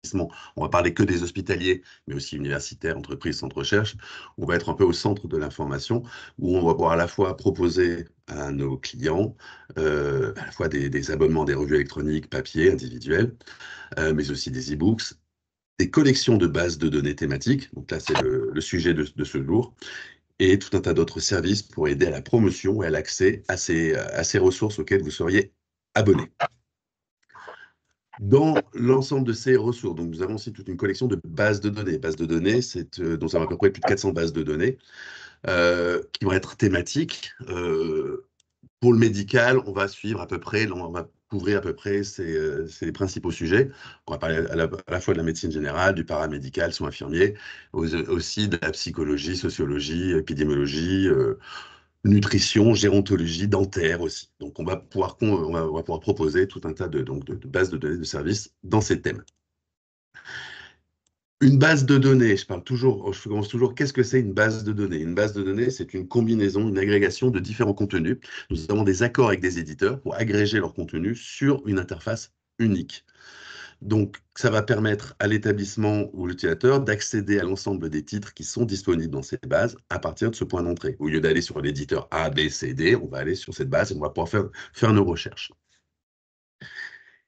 établissement, on va parler que des hospitaliers, mais aussi universitaires, entreprises, centres de recherche. On va être un peu au centre de l'information, où on va pouvoir à la fois proposer à nos clients à la fois des abonnements, des revues électroniques, papier, individuels, mais aussi des e-books, des collections de bases de données thématiques, donc là c'est le sujet de ce jour, et tout un tas d'autres services pour aider à la promotion et à l'accès à ces ressources auxquelles vous seriez abonné. Dans l'ensemble de ces ressources, donc nous avons aussi toute une collection de bases de données. Bases de données, dont nous avons à peu près plus de 400 bases de données qui vont être thématiques. Pour le médical, on va suivre à peu près, on va couvrir à peu près ces principaux sujets. On va parler à la fois de la médecine générale, du paramédical, soins infirmiers, aussi de la psychologie, sociologie, épidémiologie, nutrition, gérontologie, dentaire aussi. Donc on va pouvoir proposer tout un tas de bases de données de services dans ces thèmes. Une base de données, je commence toujours, qu'est-ce que c'est une base de données? Une base de données, c'est une combinaison, une agrégation de différents contenus. Nous avons des accords avec des éditeurs pour agréger leur contenu sur une interface unique. Donc, ça va permettre à l'établissement ou l'utilisateur d'accéder à l'ensemble des titres qui sont disponibles dans ces bases à partir de ce point d'entrée. Au lieu d'aller sur l'éditeur A, B, C, D, on va aller sur cette base et on va pouvoir faire nos recherches.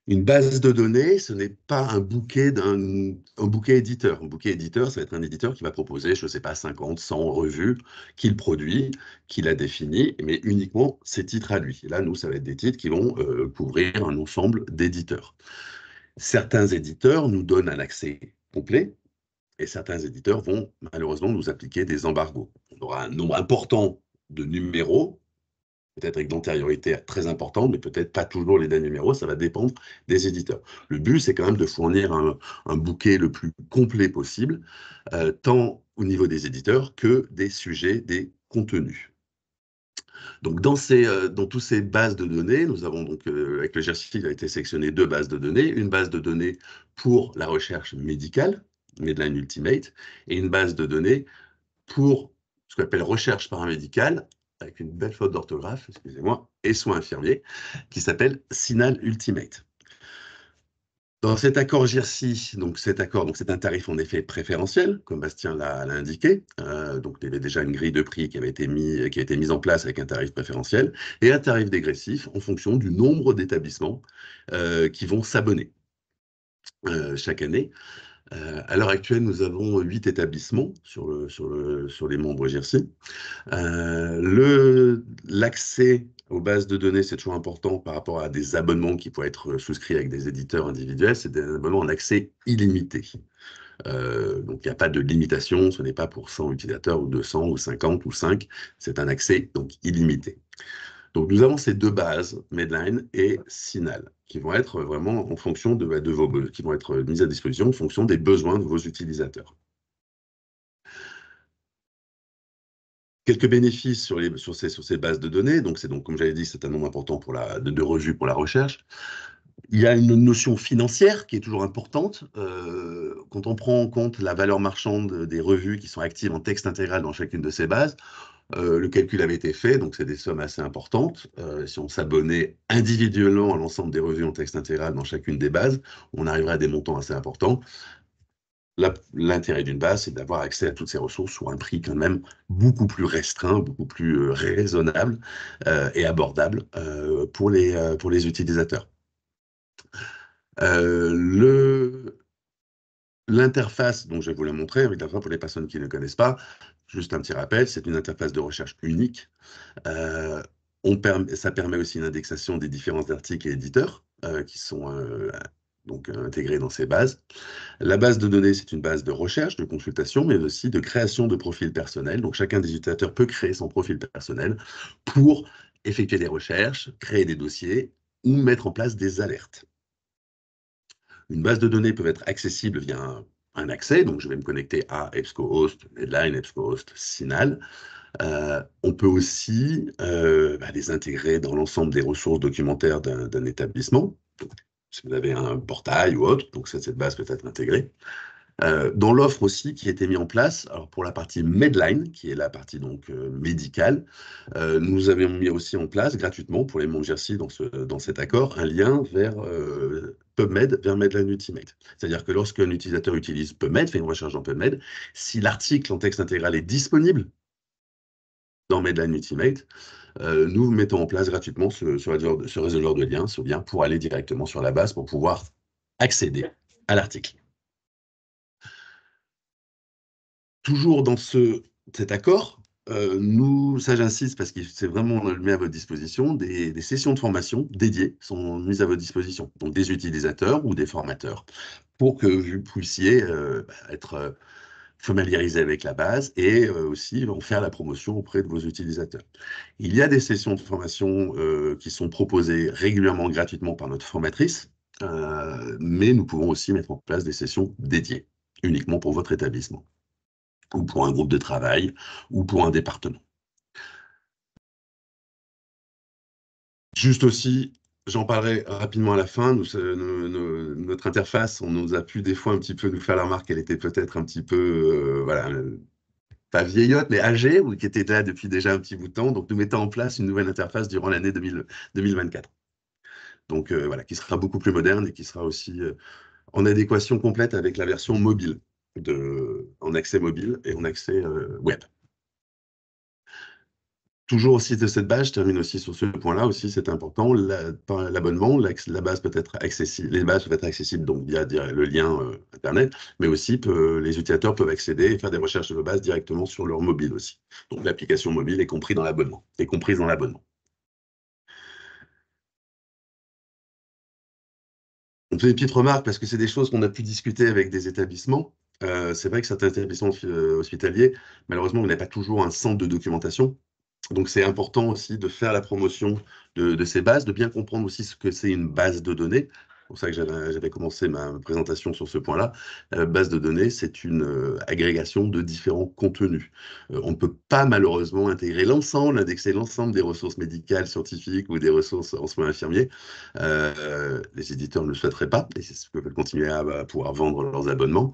Une base de données, ce n'est pas un bouquet éditeur. Un bouquet éditeur, ça va être un éditeur qui va proposer, je ne sais pas, 50, 100 revues qu'il produit, qu'il a définies, mais uniquement ses titres à lui. Et là, nous, ça va être des titres qui vont couvrir un ensemble d'éditeurs. Certains éditeurs nous donnent un accès complet et certains éditeurs vont malheureusement nous appliquer des embargos. On aura un nombre important de numéros, peut-être avec d'antériorité très importante, mais peut-être pas toujours les derniers numéros, ça va dépendre des éditeurs. Le but, c'est quand même de fournir un bouquet le plus complet possible, tant au niveau des éditeurs que des sujets, des contenus. Donc, dans toutes ces bases de données, nous avons donc, avec le GERSI, il a été sélectionné 2 bases de données. Une base de données pour la recherche médicale, Medline Ultimate, et une base de données pour ce qu'on appelle recherche paramédicale, avec une belle faute d'orthographe, excusez-moi, et soins infirmiers, qui s'appelle Sinal Ultimate. Dans cet accord GERSI, c'est un tarif en effet préférentiel, comme Bastien l'a indiqué. Donc il y avait déjà une grille de prix qui a été mise en place avec un tarif préférentiel et un tarif dégressif en fonction du nombre d'établissements qui vont s'abonner chaque année. À l'heure actuelle, nous avons 8 établissements sur les membres GERSI. L'accès aux bases de données, c'est toujours important par rapport à des abonnements qui pourraient être souscrits avec des éditeurs individuels. C'est des abonnements en accès illimité. Donc, il n'y a pas de limitation. Ce n'est pas pour 100 utilisateurs ou 200 ou 50 ou 5. C'est un accès donc illimité. Donc, nous avons ces 2 bases, Medline et Sinal, qui vont être vraiment en fonction qui vont être mises à disposition en fonction des besoins de vos utilisateurs. Quelques bénéfices sur ces bases de données. Donc, comme j'avais dit, c'est un nombre important de revues pour la recherche. Il y a une notion financière qui est toujours importante. Quand on prend en compte la valeur marchande des revues qui sont actives en texte intégral dans chacune de ces bases, le calcul avait été fait, donc c'est des sommes assez importantes. Si on s'abonnait individuellement à l'ensemble des revues en texte intégral dans chacune des bases, on arriverait à des montants assez importants. L'intérêt d'une base, c'est d'avoir accès à toutes ces ressources sur un prix quand même beaucoup plus restreint, beaucoup plus raisonnable et abordable pour les utilisateurs. L'interface, donc je vais vous la montrer, évidemment pour les personnes qui ne connaissent pas, juste un petit rappel, c'est une interface de recherche unique. Ça permet aussi une indexation des différents articles et éditeurs qui sont intégrés dans ces bases. La base de données, c'est une base de recherche, de consultation, mais aussi de création de profils personnels. Donc, chacun des utilisateurs peut créer son profil personnel pour effectuer des recherches, créer des dossiers ou mettre en place des alertes. Une base de données peut être accessible via un accès. Donc, je vais me connecter à EBSCOhost, Medline, EBSCOhost, Sinal. On peut aussi les intégrer dans l'ensemble des ressources documentaires d'un établissement. Donc, si vous avez un portail ou autre, donc cette base peut être intégrée. Dans l'offre aussi qui a été mise en place, alors pour la partie Medline, qui est la partie donc médicale, nous avions mis aussi en place gratuitement pour les mondes Jersey dans cet accord un lien vers PubMed, vers Medline Ultimate. C'est-à-dire que lorsqu'un utilisateur utilise PubMed, fait une recherche dans PubMed, si l'article en texte intégral est disponible dans Medline Ultimate, nous mettons en place gratuitement ce résolveur de liens, ce lien pour aller directement sur la base pour pouvoir accéder à l'article. Toujours dans cet accord, ça j'insiste parce que c'est vraiment, on le met à votre disposition, des sessions de formation dédiées sont mises à votre disposition, donc des utilisateurs ou des formateurs, pour que vous puissiez être familiarisé avec la base et aussi en faire la promotion auprès de vos utilisateurs. Il y a des sessions de formation qui sont proposées régulièrement gratuitement par notre formatrice, mais nous pouvons aussi mettre en place des sessions dédiées, uniquement pour votre établissement, ou pour un groupe de travail, ou pour un département. Juste aussi, j'en parlerai rapidement à la fin, notre interface, on nous a pu des fois un petit peu nous faire la remarque qu'elle était peut-être un petit peu, voilà, pas vieillotte, mais âgée, ou qui était là depuis déjà un petit bout de temps. Donc, nous mettons en place une nouvelle interface durant l'année 2024. Donc, voilà, qui sera beaucoup plus moderne et qui sera aussi en adéquation complète avec la version mobile, en accès mobile et en accès web. Toujours aussi de cette base, je termine aussi sur ce point-là aussi, c'est important, l'abonnement, la base peut être accessible, les bases peuvent être accessibles donc via le lien Internet, mais aussi les utilisateurs peuvent accéder et faire des recherches de base directement sur leur mobile aussi. Donc l'application mobile est comprise dans l'abonnement. On fait une petite remarque parce que c'est des choses qu'on a pu discuter avec des établissements. C'est vrai que certains établissements hospitaliers, malheureusement, on n'a pas toujours un centre de documentation. Donc, c'est important aussi de faire la promotion de ces bases, de bien comprendre aussi ce que c'est une base de données. C'est pour ça que j'avais commencé ma présentation sur ce point-là. La base de données, c'est une agrégation de différents contenus. On ne peut pas malheureusement intégrer l'ensemble, indexer l'ensemble des ressources médicales, scientifiques ou des ressources en soins infirmiers. Les éditeurs ne le souhaiteraient pas, et c'est ce que veulent continuer à pouvoir vendre leurs abonnements.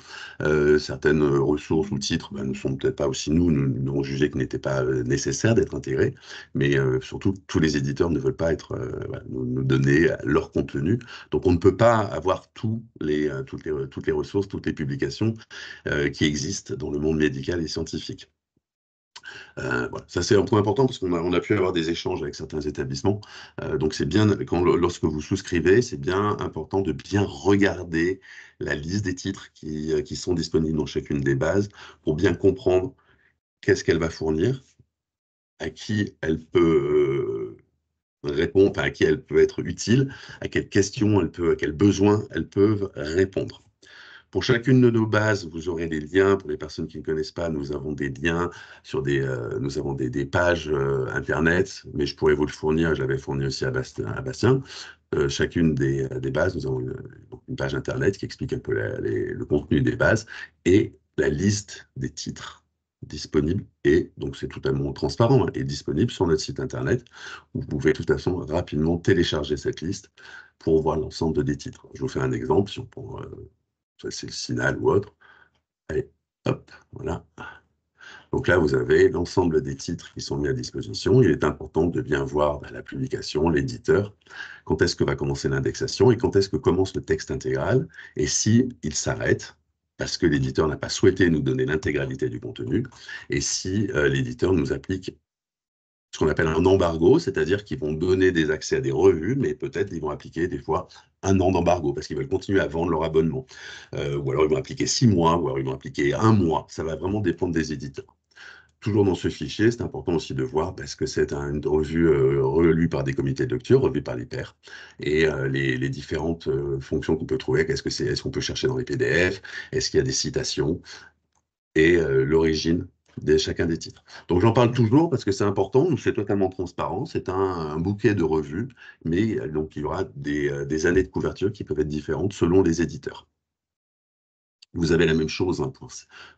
Certaines ressources ou titres ne sont peut-être pas aussi, nous avons jugé qu'ils n'étaient pas nécessaires d'être intégrés, mais surtout, tous les éditeurs ne veulent pas voilà, nous donner leur contenu. Donc, on ne peut pas avoir toutes les ressources, toutes les publications qui existent dans le monde médical et scientifique. Voilà. Ça, c'est un point important parce qu'on a pu avoir des échanges avec certains établissements. Donc, c'est bien, lorsque vous souscrivez, c'est bien important de bien regarder la liste des titres qui sont disponibles dans chacune des bases pour bien comprendre qu'est-ce qu'elle va fournir, à qui elle peut répondre, enfin, à qui elle peut être utile, à quelles questions à quels besoins elles peuvent répondre. Pour chacune de nos bases, vous aurez des liens. Pour les personnes qui ne connaissent pas, nous avons des liens sur nous avons des pages Internet, mais je pourrais vous le fournir. Je l'avais fourni aussi à Bastien. Chacune des bases, nous avons une page Internet qui explique un peu le contenu des bases et la liste des titres disponibles. Et donc, c'est totalement transparent, hein, et disponible sur notre site Internet. Où vous pouvez de toute façon rapidement télécharger cette liste pour voir l'ensemble des titres. Je vous fais un exemple. Si on prend c'est le Signal ou autre. Allez, hop, voilà. Donc là, vous avez l'ensemble des titres qui sont mis à disposition. Il est important de bien voir la publication, l'éditeur, quand est-ce que va commencer l'indexation et quand est-ce que commence le texte intégral, et si il s'arrête, parce que l'éditeur n'a pas souhaité nous donner l'intégralité du contenu, et si l'éditeur nous applique ce qu'on appelle un embargo, c'est-à-dire qu'ils vont donner des accès à des revues, mais peut-être ils vont appliquer des fois 1 an d'embargo parce qu'ils veulent continuer à vendre leur abonnement. Ou alors ils vont appliquer 6 mois, ou alors ils vont appliquer 1 mois. Ça va vraiment dépendre des éditeurs. Toujours dans ce fichier, c'est important aussi de voir parce que c'est une revue relue par des comités de lecture, revue par les pairs, et les différentes fonctions qu'on peut trouver. Est-ce qu'on peut chercher dans les PDF? Est-ce qu'il y a des citations? Et l'origine de chacun des titres. Donc j'en parle toujours parce que c'est important, nous c'est totalement transparent, c'est un bouquet de revues, mais donc il y aura des années de couverture qui peuvent être différentes selon les éditeurs. Vous avez la même chose hein,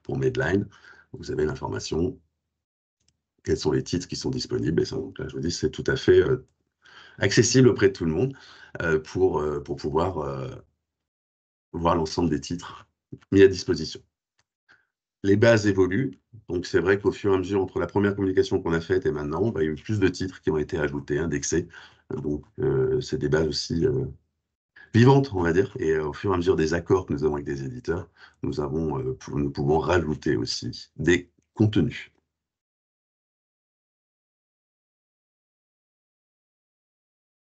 pour Medline, vous avez l'information, quels sont les titres qui sont disponibles, et ça, donc là je vous dis c'est tout à fait accessible auprès de tout le monde pour pouvoir voir l'ensemble des titres mis à disposition. Les bases évoluent, donc c'est vrai qu'au fur et à mesure, entre la première communication qu'on a faite et maintenant, il y a eu plus de titres qui ont été ajoutés, indexés. Donc, c'est des bases aussi vivantes, on va dire. Et au fur et à mesure des accords que nous avons avec des éditeurs, nous pouvons rajouter aussi des contenus.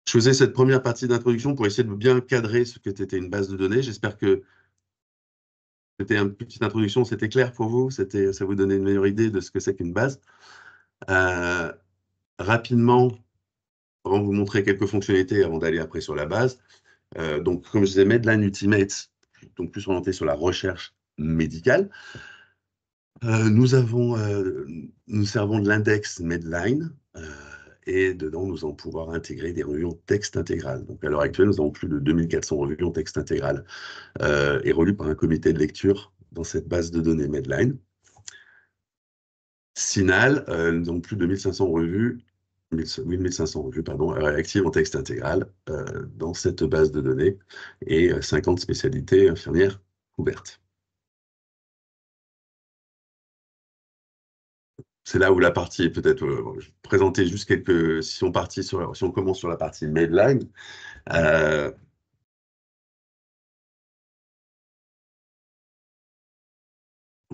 Je faisais cette première partie d'introduction pour essayer de bien cadrer ce qu'était une base de données. J'espère que c'était une petite introduction, c'était clair pour vous, ça vous donnait une meilleure idée de ce que c'est qu'une base. Rapidement, avant de vous montrer quelques fonctionnalités avant d'aller après sur la base. Donc, comme je disais, Medline Ultimate, donc plus orienté sur la recherche médicale. Nous servons de l'index Medline et dedans, nous allons pouvoir intégrer des revues en texte intégral. Donc, à l'heure actuelle, nous avons plus de 2400 revues en texte intégral et relues par un comité de lecture dans cette base de données Medline. Sinal, nous avons plus de 1500 revues 1500 revues, actives en texte intégral dans cette base de données et 50 spécialités infirmières couvertes. C'est là où la partie est peut-être... je vais présenter juste quelques... Si on commence sur la partie Medline, en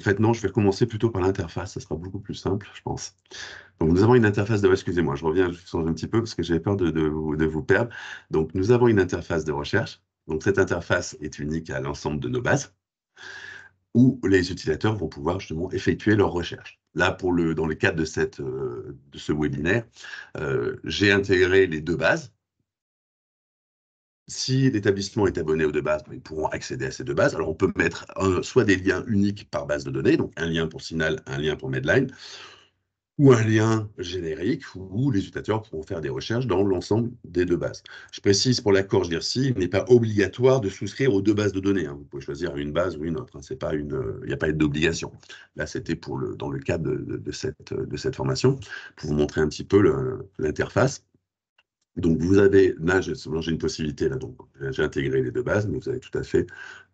fait, non, je vais commencer plutôt par l'interface, ça sera beaucoup plus simple, je pense. Donc, nous avons une interface de... Excusez-moi, je reviens, je change un petit peu parce que j'avais peur de vous perdre. Donc, nous avons une interface de recherche. Donc, cette interface est unique à l'ensemble de nos bases, où les utilisateurs vont pouvoir justement effectuer leurs recherches. Là, dans le cadre de ce webinaire, j'ai intégré les deux bases. Si l'établissement est abonné aux deux bases, ils pourront accéder à ces deux bases. Alors, on peut mettre soit des liens uniques par base de données, donc un lien pour Sinal, un lien pour Medline, ou un lien générique où les utilisateurs pourront faire des recherches dans l'ensemble des deux bases. Je précise pour l'accord GIRC, il n'est pas obligatoire de souscrire aux deux bases de données. Vous pouvez choisir une base ou une autre. Il n'y a pas d'obligation. Là, c'était dans le cadre de cette formation, pour vous montrer un petit peu l'interface. Donc, là, j'ai une possibilité, là, donc j'ai intégré les deux bases, mais vous avez tout à fait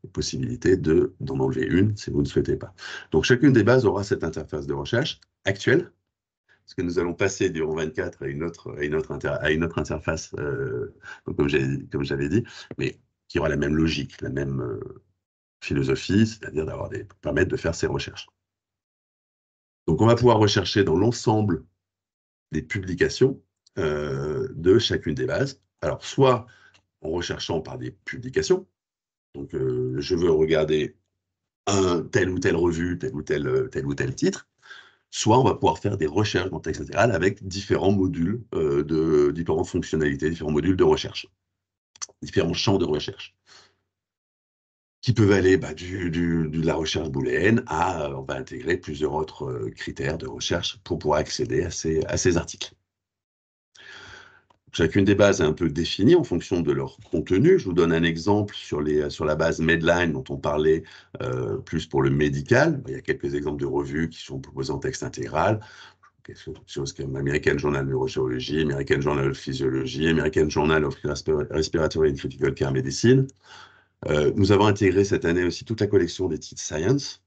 la possibilité d'en enlever une si vous ne souhaitez pas. Donc, chacune des bases aura cette interface de recherche actuelle, parce que nous allons passer du Roman 24 à une autre interface, donc comme j'avais dit, mais qui aura la même logique, la même philosophie, c'est-à-dire permettre de faire ces recherches. Donc, on va pouvoir rechercher dans l'ensemble des publications de chacune des bases. Alors, soit en recherchant par des publications, donc je veux regarder telle ou telle revue, tel ou tel titre, soit on va pouvoir faire des recherches dans texte intégral avec différents modules, différentes fonctionnalités, différents modules de recherche, différents champs de recherche, qui peuvent aller de la recherche booléenne à, on va intégrer plusieurs autres critères de recherche pour pouvoir accéder à ces articles. Chacune des bases est un peu définie en fonction de leur contenu. Je vous donne un exemple sur la base Medline dont on parlait plus pour le médical. Il y a quelques exemples de revues qui sont proposées en texte intégral. Quelque chose comme American Journal of Neurochirurgy, American Journal of Physiology, American Journal of Respiratory and Critical Care Medicine. Nous avons intégré cette année aussi toute la collection des titres Science.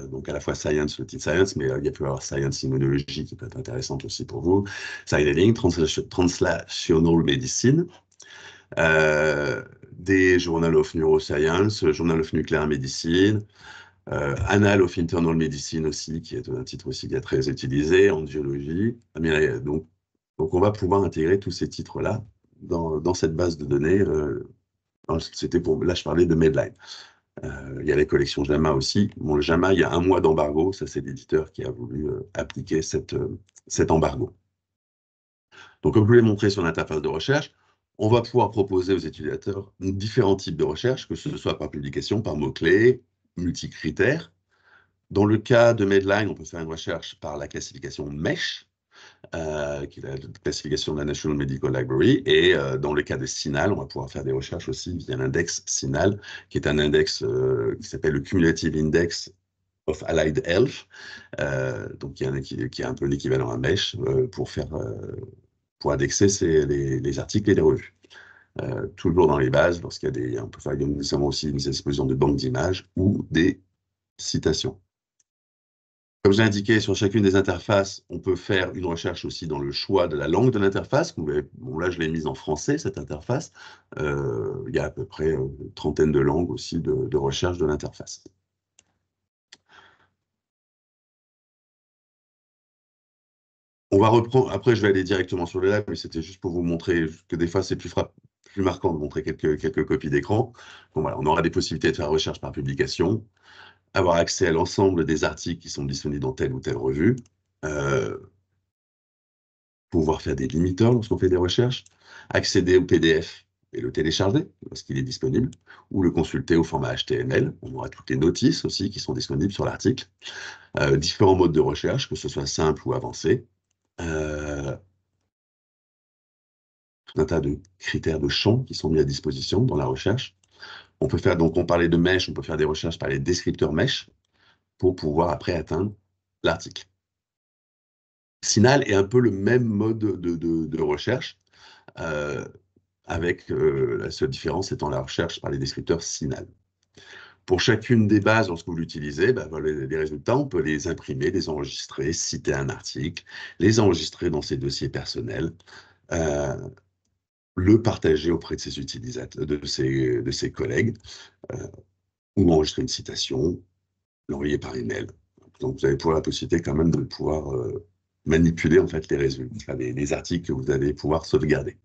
Donc à la fois Science, le titre Science, mais il peut y avoir Science Immunology qui peut être intéressante aussi pour vous, Signaling, Translational Medicine, des Journal of Neuroscience, Journal of Nuclear Medicine, Annal of Internal Medicine aussi, qui est un titre aussi qui est très utilisé, en biologie. Donc on va pouvoir intégrer tous ces titres-là dans cette base de données. Là, je parlais de Medline. Il y a les collections JAMA aussi. Bon, le JAMA, il y a un mois d'embargo. Ça, c'est l'éditeur qui a voulu appliquer cet embargo. Donc, comme je vous l'ai montré sur l'interface de recherche, on va pouvoir proposer aux utilisateurs différents types de recherche, que ce soit par publication, par mots-clés, multicritères. Dans le cas de Medline, on peut faire une recherche par la classification MESH, qui est la classification de la National Medical Library. Et dans le cas de Sinal, on va pouvoir faire des recherches aussi via l'index Sinal, qui est un index qui s'appelle le Cumulative Index of Allied Health, donc qui est un peu l'équivalent à MESH pour indexer les articles et les revues. toujours dans les bases, lorsqu'il y a on peut faire nécessairement aussi une explosion de banques d'images ou des citations. Comme j'ai indiqué, sur chacune des interfaces, on peut faire une recherche aussi dans le choix de la langue de l'interface. Bon, là, je l'ai mise en français, cette interface. Il y a à peu près une trentaine de langues aussi de recherche de l'interface. On va reprendre, après je vais aller directement sur le live, mais c'était juste pour vous montrer que des fois c'est plus marquant de montrer quelques copies d'écran. Donc voilà, on aura des possibilités de faire recherche par publication, avoir accès à l'ensemble des articles qui sont disponibles dans telle ou telle revue, euh, pouvoir faire des limiteurs lorsqu'on fait des recherches, accéder au PDF et le télécharger lorsqu'il est disponible, ou le consulter au format HTML. On aura toutes les notices aussi qui sont disponibles sur l'article, différents modes de recherche, que ce soit simple ou avancé. Tout un tas de critères de champs qui sont mis à disposition dans la recherche. On peut faire, donc on parlait de mesh, on peut faire des recherches par les descripteurs mesh pour pouvoir après atteindre l'article. Sinal est un peu le même mode de recherche, avec la seule différence étant la recherche par les descripteurs Sinal. Pour chacune des bases, lorsque vous l'utilisez, les résultats, on peut les imprimer, les enregistrer, citer un article, les enregistrer dans ses dossiers personnels, le partager auprès de ses utilisateurs, de ses collègues, ou enregistrer une citation, l'envoyer par email. Donc, vous avez la possibilité quand même de pouvoir manipuler en fait les résultats, les articles que vous allez pouvoir sauvegarder.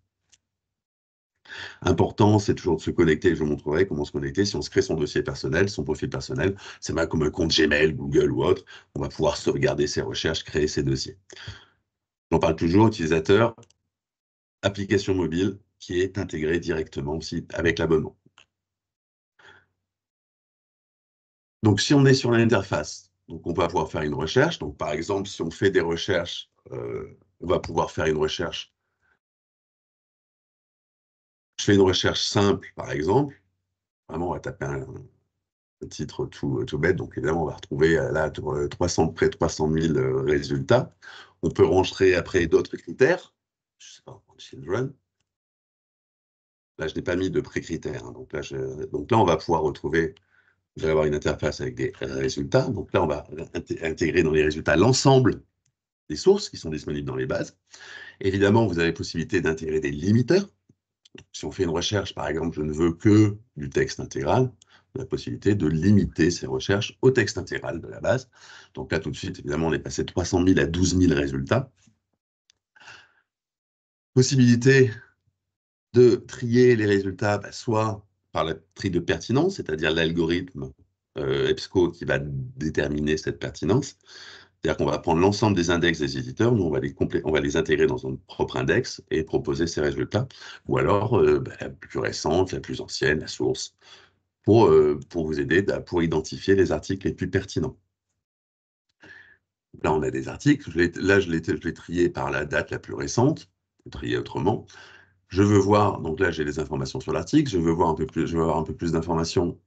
Important, c'est toujours de se connecter. Je vous montrerai comment se connecter. Si on se crée son dossier personnel, son profil personnel, c'est même comme un compte Gmail, Google ou autre. On va pouvoir sauvegarder ses recherches, créer ses dossiers. On parle toujours utilisateur, application mobile qui est intégrée directement aussi avec l'abonnement. Donc, si on est sur l'interface, donc on va pouvoir faire une recherche. Donc, par exemple, si on fait des recherches, on va pouvoir faire une recherche. Je fais une recherche simple, par exemple. Vraiment, on va taper un titre tout bête. Donc, évidemment, on va retrouver là près de 300 000 résultats. On peut rentrer après d'autres critères. Je ne sais pas, children. Là, je n'ai pas mis de pré-critères. Hein. Donc là, on va pouvoir retrouver. Vous allez avoir une interface avec des résultats. Donc là, on va intégrer dans les résultats l'ensemble des sources qui sont disponibles dans les bases. Évidemment, vous avez la possibilité d'intégrer des limiteurs. Si on fait une recherche, par exemple, je ne veux que du texte intégral, on a la possibilité de limiter ces recherches au texte intégral de la base. Donc là, tout de suite, évidemment, on est passé de 300 000 à 12 000 résultats. Possibilité de trier les résultats, soit par la tri de pertinence, c'est-à-dire l'algorithme EBSCO qui va déterminer cette pertinence. C'est-à-dire qu'on va prendre l'ensemble des index des éditeurs, nous on va les intégrer dans un propre index et proposer ces résultats. Ou alors la plus récente, la plus ancienne, la source, pour vous aider pour identifier les articles les plus pertinents. Là, on a des articles. Là, je l'ai trié par la date la plus récente, trié autrement. Je veux voir, donc là, j'ai les informations sur l'article. Je veux avoir un peu plus d'informations.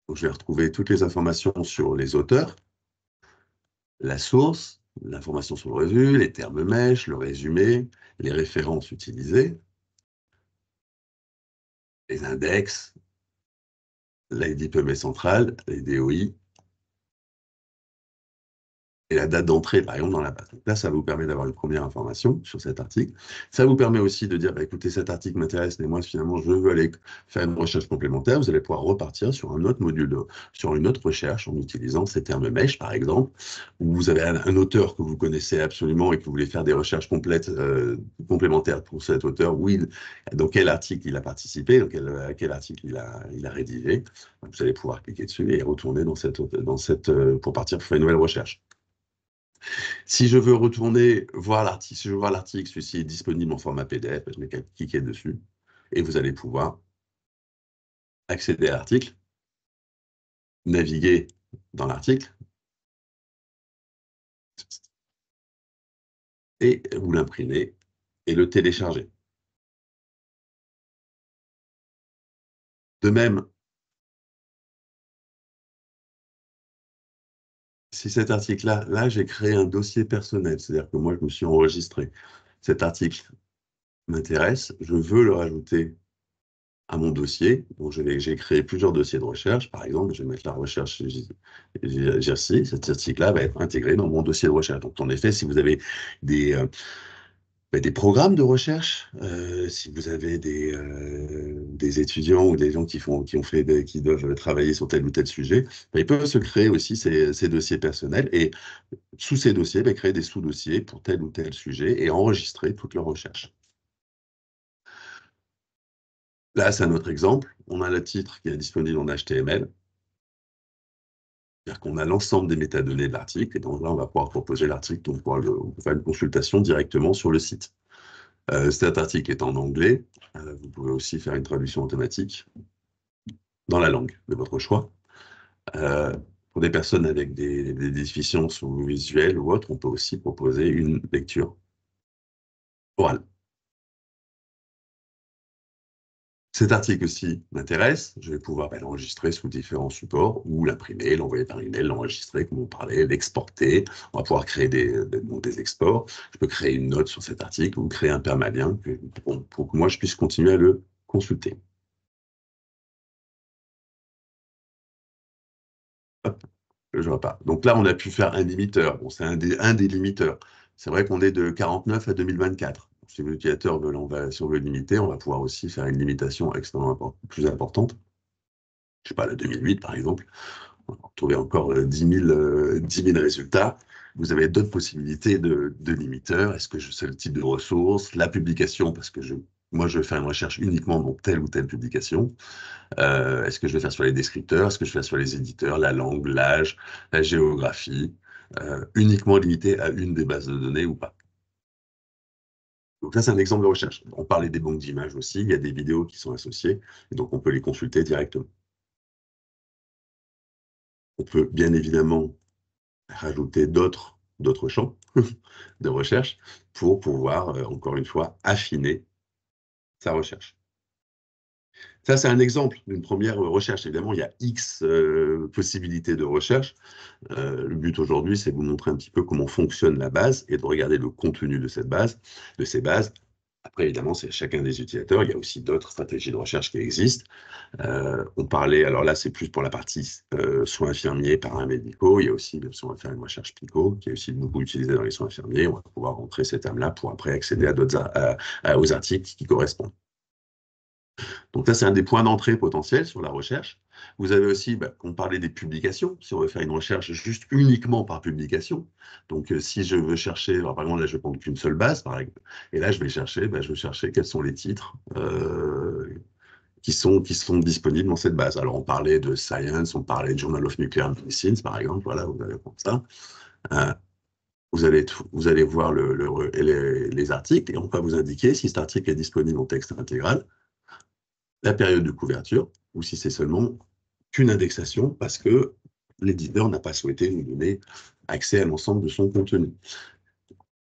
Donc, je vais retrouver toutes les informations sur les auteurs, la source, l'information sur le revue, les termes mèches, le résumé, les références utilisées, les index, l'ID centrale, les DOI, et la date d'entrée, par exemple, dans la base. Donc là, ça vous permet d'avoir une première information sur cet article. Ça vous permet aussi de dire, écoutez, cet article m'intéresse, mais moi, finalement, je veux aller faire une recherche complémentaire. Vous allez pouvoir repartir sur un autre module, sur une autre recherche en utilisant ces termes mèches, par exemple, où vous avez un auteur que vous connaissez absolument et que vous voulez faire des recherches complètes, complémentaires pour cet auteur, dans quel article il a participé, à quel article il a rédigé. Donc, vous allez pouvoir cliquer dessus et retourner pour partir pour faire une nouvelle recherche. Si je veux retourner voir l'article, si je veux voir l'article, celui-ci est disponible en format PDF, je n'ai qu'à cliquer dessus et vous allez pouvoir accéder à l'article, naviguer dans l'article et vous l'imprimer et le télécharger. De même, si cet article-là, j'ai créé un dossier personnel, c'est-à-dire que moi, je me suis enregistré cet article m'intéresse, je veux le rajouter à mon dossier. Donc, j'ai créé plusieurs dossiers de recherche. Par exemple, je vais mettre la recherche GERSI. Cet article-là va être intégré dans mon dossier de recherche. Donc, en effet, si vous avez des, des programmes de recherche, si vous avez des étudiants ou des gens qui doivent travailler sur tel ou tel sujet, ils peuvent se créer aussi ces dossiers personnels et sous ces dossiers, créer des sous-dossiers pour tel ou tel sujet et enregistrer toutes leurs recherches. Là, c'est un autre exemple. On a le titre qui est disponible en HTML. C'est-à-dire qu'on a l'ensemble des métadonnées de l'article, et donc là, on va pouvoir proposer l'article, donc on peut faire une consultation directement sur le site. Cet article est en anglais. Vous pouvez aussi faire une traduction automatique dans la langue de votre choix. Pour des personnes avec des déficiences ou visuelles ou autres, on peut aussi proposer une lecture orale. Cet article-ci m'intéresse, je vais pouvoir l'enregistrer sous différents supports ou l'imprimer, l'envoyer par email, l'enregistrer, comme on parlait, l'exporter. On va pouvoir créer des exports. Je peux créer une note sur cet article ou créer un permalien pour que moi je puisse continuer à le consulter. Hop, je vois pas. Donc là, on a pu faire un limiteur. Bon, c'est un des limiteurs. C'est vrai qu'on est de 49 à 2024. Si l'utilisateur veut, si on veut limiter, on va pouvoir aussi faire une limitation extrêmement plus importante. Je sais pas, la 2008 par exemple. On va retrouver encore 10 000 résultats. Vous avez d'autres possibilités de limiteurs. Est-ce que c'est le type de ressources, la publication, parce que moi, je vais faire une recherche uniquement dans telle ou telle publication. Est-ce que je vais faire sur les descripteurs? Est-ce que je vais faire sur les éditeurs, la langue, l'âge, la géographie? Uniquement limité à une des bases de données ou pas? Donc là, c'est un exemple de recherche. On parlait des banques d'images aussi. Il y a des vidéos qui sont associées. Et donc, on peut les consulter directement. On peut bien évidemment rajouter d'autres champs de recherche pour pouvoir, encore une fois, affiner sa recherche. Ça, c'est un exemple d'une première recherche. Évidemment, il y a X possibilités de recherche. Le but aujourd'hui, c'est de vous montrer un petit peu comment fonctionne la base et de regarder le contenu de ces bases. Après, évidemment, c'est chacun des utilisateurs. Il y a aussi d'autres stratégies de recherche qui existent. On parlait, alors là, c'est plus pour la partie soins infirmiers, paramédicaux. Il y a aussi, on va faire une recherche PICO, qui est aussi beaucoup utilisée dans les soins infirmiers. On va pouvoir rentrer ces termes-là pour après accéder aux articles qui correspondent. Donc ça, c'est un des points d'entrée potentiels sur la recherche. Vous avez aussi, on parlait des publications, si on veut faire une recherche juste uniquement par publication. Donc si je veux chercher, alors, par exemple, là, je ne vais prendre qu'une seule base, par exemple, et là, je vais chercher quels sont les titres qui sont disponibles dans cette base. Alors, on parlait de Science, on parlait de Journal of Nuclear Medicine, par exemple, voilà, vous allez prendre ça. Vous allez voir les articles et on va vous indiquer si cet article est disponible en texte intégral, la période de couverture, ou si c'est seulement qu'une indexation parce que l'éditeur n'a pas souhaité nous donner accès à l'ensemble de son contenu.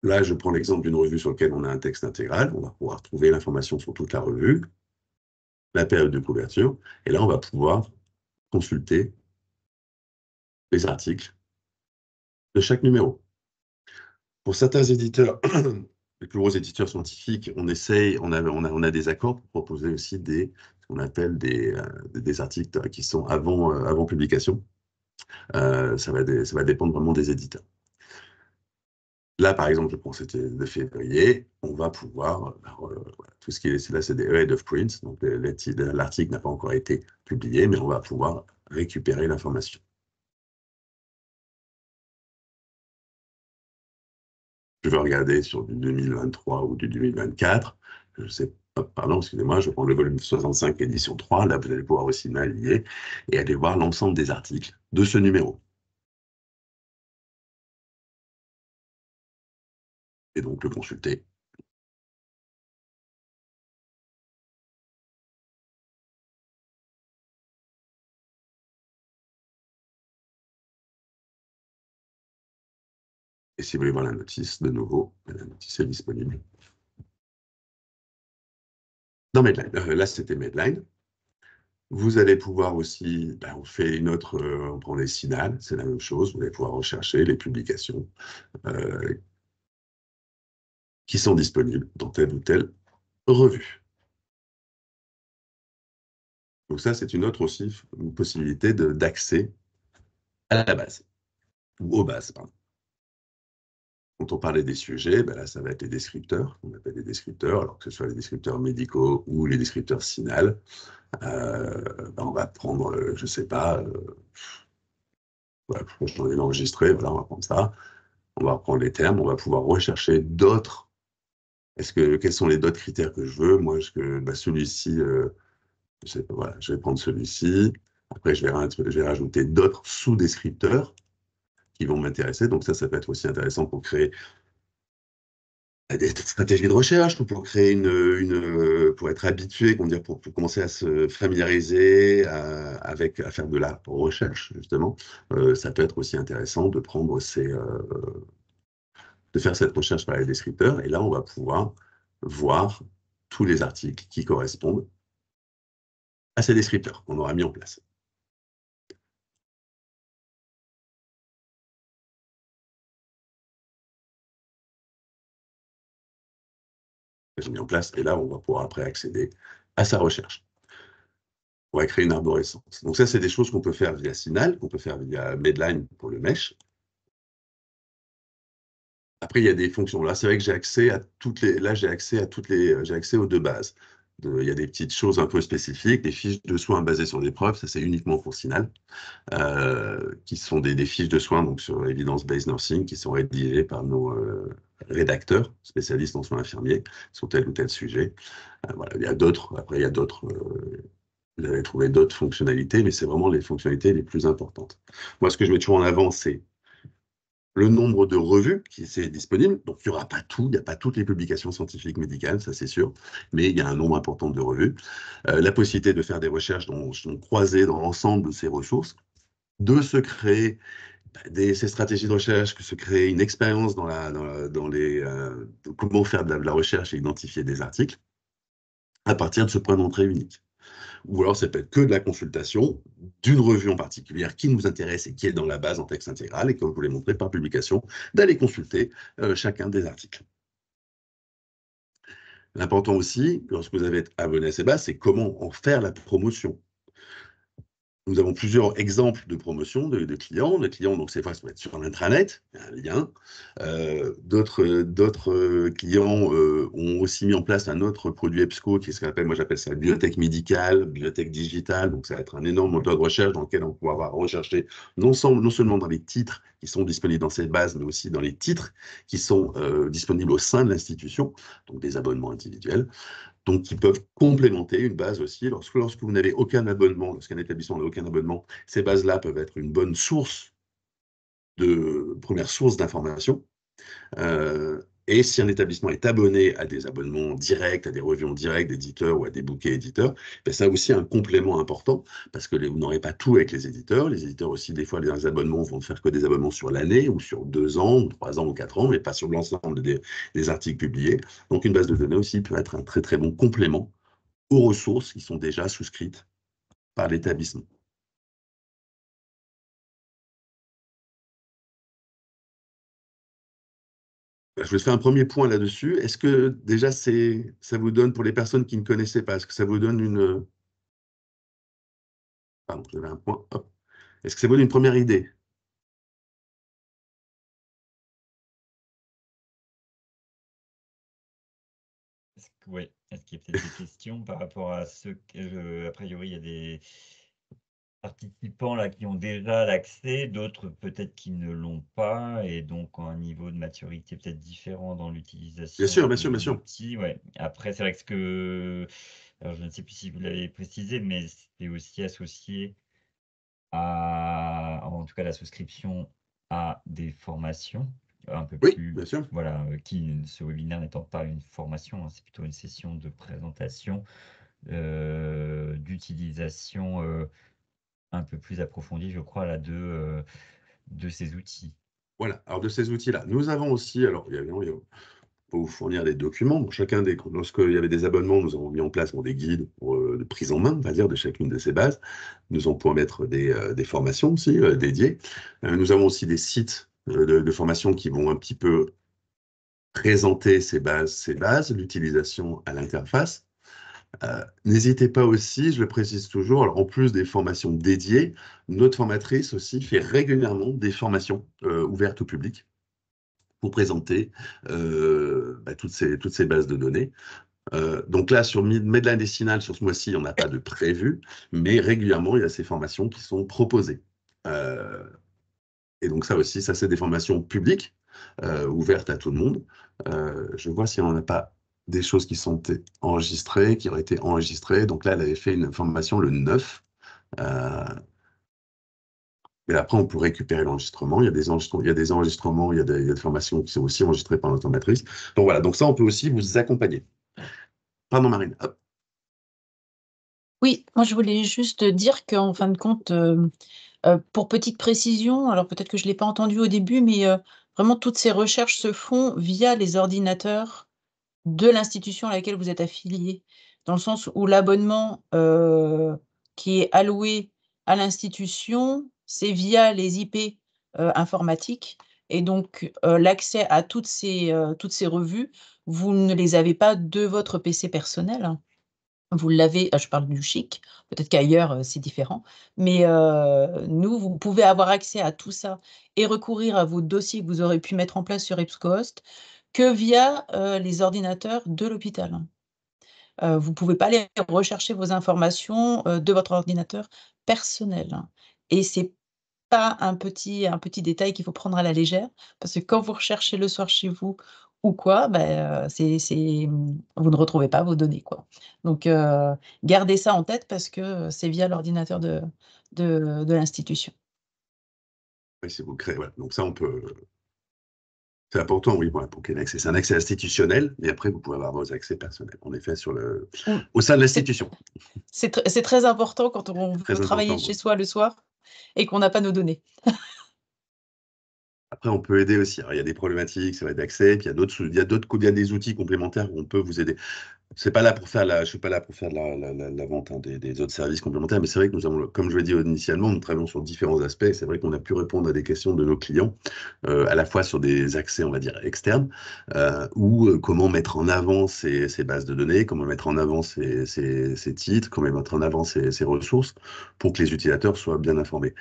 Là, je prends l'exemple d'une revue sur laquelle on a un texte intégral. On va pouvoir trouver l'information sur toute la revue, la période de couverture, et là, on va pouvoir consulter les articles de chaque numéro. Pour certains éditeurs, les plus gros éditeurs scientifiques, on a des accords pour proposer aussi ce qu'on appelle des articles qui sont avant publication. Ça va dépendre vraiment des éditeurs. Là, par exemple, je prends c'était de février, on va pouvoir, tout ce qui est là, c'est des ahead of print, donc l'article n'a pas encore été publié, mais on va pouvoir récupérer l'information. Je vais regarder sur du 2023 ou du 2024, je sais pas, pardon, excusez-moi, je prends le volume 65, édition 3, là, vous allez pouvoir aussi naviguer et aller voir l'ensemble des articles de ce numéro. Et donc le consulter. Et si vous voulez voir la notice, de nouveau, la notice est disponible dans Medline. Là, c'était Medline. Vous allez pouvoir aussi, on fait on prend les signals, c'est la même chose, vous allez pouvoir rechercher les publications qui sont disponibles dans tel ou tel revue. Donc ça, c'est une autre aussi une possibilité d'accès à la base, ou aux bases, pardon. Quand on parlait des sujets, ben là, ça va être les descripteurs, on appelle les descripteurs, alors que ce soit les descripteurs médicaux ou les descripteurs CINAHL. Ben on va prendre, je ne sais pas, j'en ai enregistré, voilà, on va prendre ça. On va reprendre les termes, on va pouvoir rechercher d'autres. Quels sont les d'autres critères que je veux? Moi, ben, celui-ci, je sais pas, voilà, je vais prendre celui-ci. Après, je vais rajouter d'autres sous-descripteurs qui vont m'intéresser. Donc ça peut être aussi intéressant pour créer des stratégies de recherche ou pour créer pour être habitué, pour commencer à se familiariser à faire de la recherche, justement. Ça peut être aussi intéressant de prendre de faire cette recherche par les descripteurs. Et là, on va pouvoir voir tous les articles qui correspondent à ces descripteurs qu'on aura mis en place. J'ai mis en place, et là, on va pouvoir après accéder à sa recherche. On va créer une arborescence. Donc ça, c'est des choses qu'on peut faire via Sinal, qu'on peut faire via Medline pour le mesh. Après, il y a des fonctions. Là, c'est vrai que j'ai accès à toutes les. Là, j'ai accès aux deux bases. Il y a des petites choses un peu spécifiques, des fiches de soins basées sur des preuves. Ça, c'est uniquement pour Sinal, qui sont des fiches de soins donc sur evidence-based nursing, qui sont rédigées par nos rédacteurs spécialistes en soins infirmiers sur tel ou tel sujet. Voilà, il y a d'autres. Après, il y a d'autres. Vous allez trouver d'autres fonctionnalités, mais c'est vraiment les fonctionnalités les plus importantes. Moi, ce que je mets toujours en avant, c'est le nombre de revues qui est disponible. Donc, il n'y aura pas tout, il n'y a pas toutes les publications scientifiques médicales, ça c'est sûr, mais il y a un nombre important de revues. La possibilité de faire des recherches croisées dans l'ensemble de ces ressources, de se créer ces stratégies de recherche, que se créer une expérience comment faire de la recherche et identifier des articles à partir de ce point d'entrée unique. Ou alors ça peut être que de la consultation d'une revue en particulier qui nous intéresse et qui est dans la base en texte intégral, et comme je vous l'ai montré par publication, d'aller consulter chacun des articles. L'important aussi, lorsque vous avez été abonné à ces bases, c'est comment en faire la promotion. Nous avons plusieurs exemples de promotion de clients. Les clients, donc cette fois, ça va être sur un intranet, un lien. D'autres clients ont aussi mis en place un autre produit EBSCO qui est ce qu'on appelle, moi j'appelle ça bibliothèque médicale, bibliothèque digitale. Donc ça va être un énorme moteur de recherche dans lequel on va pouvoir rechercher non seulement dans les titres qui sont disponibles dans cette base, mais aussi dans les titres qui sont disponibles au sein de l'institution, donc des abonnements individuels. Donc, qui peuvent complémenter une base aussi. Lorsque vous n'avez aucun abonnement, lorsqu'un établissement n'a aucun abonnement, ces bases-là peuvent être une bonne première source d'information. Et si un établissement est abonné à des abonnements directs, à des revues en direct d'éditeurs ou à des bouquets éditeurs, ben ça a aussi un complément important parce que vous n'aurez pas tout avec les éditeurs. Les éditeurs aussi, des fois, les abonnements vont faire que des abonnements sur l'année ou sur 2 ans, ou 3 ans ou 4 ans, mais pas sur l'ensemble des articles publiés. Donc, une base de données aussi peut être un très, très bon complément aux ressources qui sont déjà souscrites par l'établissement. Je vais faire un premier point là-dessus. Est-ce que déjà, ça vous donne, pour les personnes qui ne connaissaient pas, est-ce que ça vous donne une... Pardon, j'avais un point. Hop. Est-ce que ça vous donne une première idée? Ouais. Est-ce qu'il y a peut-être des questions par rapport à ce que, a priori, il y a des participants là qui ont déjà l'accès, d'autres peut-être qui ne l'ont pas et donc ont un niveau de maturité peut-être différent dans Bien l'utilisation sûr, bien sûr, de bien sûr. l'outil. Ouais. Après, c'est vrai que alors je ne sais plus si vous l'avez précisé, mais c'est aussi associé en tout cas la souscription à des formations un peu Oui, plus, bien sûr. voilà, ce webinaire n'étant pas une formation, hein, c'est plutôt une session de présentation, d'utilisation un peu plus approfondie, je crois, là, de ces outils. Voilà. Alors, de ces outils-là, nous avons aussi, alors, évidemment, on peut vous fournir des documents. Bon, lorsqu'il y avait des abonnements, nous avons mis en place des guides de prise en main, on va dire, de chacune de ces bases. Nous allons pouvoir mettre des formations aussi dédiées. Nous avons aussi des sites de formation qui vont un petit peu présenter ces bases, l'utilisation à l'interface. N'hésitez pas aussi, je le précise toujours, alors en plus des formations dédiées, notre formatrice aussi fait régulièrement des formations ouvertes au public pour présenter toutes ces bases de données. Donc là, sur Medline Décinal, sur ce mois-ci, on n'a pas de prévu, mais régulièrement, il y a ces formations qui sont proposées. Et donc ça aussi, ça c'est des formations publiques, ouvertes à tout le monde. Je vois si on n'a pas des choses qui sont enregistrées, qui auraient été enregistrées. Donc là, elle avait fait une formation le 9. Mais après, on peut récupérer l'enregistrement. Il y a des enregistrements, il y a des formations qui sont aussi enregistrées par notre matrice. Donc voilà, donc ça, on peut aussi vous accompagner. Pardon, Marine. Hop. Oui, moi je voulais juste dire qu'en fin de compte, pour petite précision, alors peut-être que je ne l'ai pas entendu au début, mais vraiment toutes ces recherches se font via les ordinateurs de l'institution à laquelle vous êtes affilié. Dans le sens où l'abonnement, qui est alloué à l'institution, c'est via les IP, informatiques et donc l'accès à toutes ces revues, vous ne les avez pas de votre PC personnel. Vous l'avez, je parle du chic, peut-être qu'ailleurs, c'est différent, mais nous, vous pouvez avoir accès à tout ça et recourir à vos dossiers que vous aurez pu mettre en place sur EBSCOhost que via, les ordinateurs de l'hôpital. Vous ne pouvez pas aller rechercher vos informations, de votre ordinateur personnel et c'est pas un petit détail qu'il faut prendre à la légère, parce que quand vous recherchez le soir chez vous ou quoi, vous ne retrouvez pas vos données, quoi. Donc gardez ça en tête parce que c'est via l'ordinateur de l'institution. Oui, si vous créez, voilà. Donc ça, on peut. C'est important, oui, voilà, pour qu'il y ait un accès. C'est un accès institutionnel, et après, vous pouvez avoir vos accès personnels, en effet, Mmh, au sein de c'est l'institution. c'est très important quand on veut Très travailler important. chez soi le soir et qu'on n'a pas nos données. Après, on peut aider aussi. Alors, il y a des problématiques, c'est vrai, d'accès, puis il y a des outils complémentaires où on peut vous aider. Je suis pas là pour faire de la vente, hein, des autres services complémentaires, mais c'est vrai que nous avons, comme je l'ai dit initialement, nous travaillons sur différents aspects. C'est vrai qu'on a pu répondre à des questions de nos clients, à la fois sur des accès, on va dire, externes, ou comment mettre en avant ces bases de données, comment mettre en avant ces titres, comment mettre en avant ces ressources pour que les utilisateurs soient bien informés.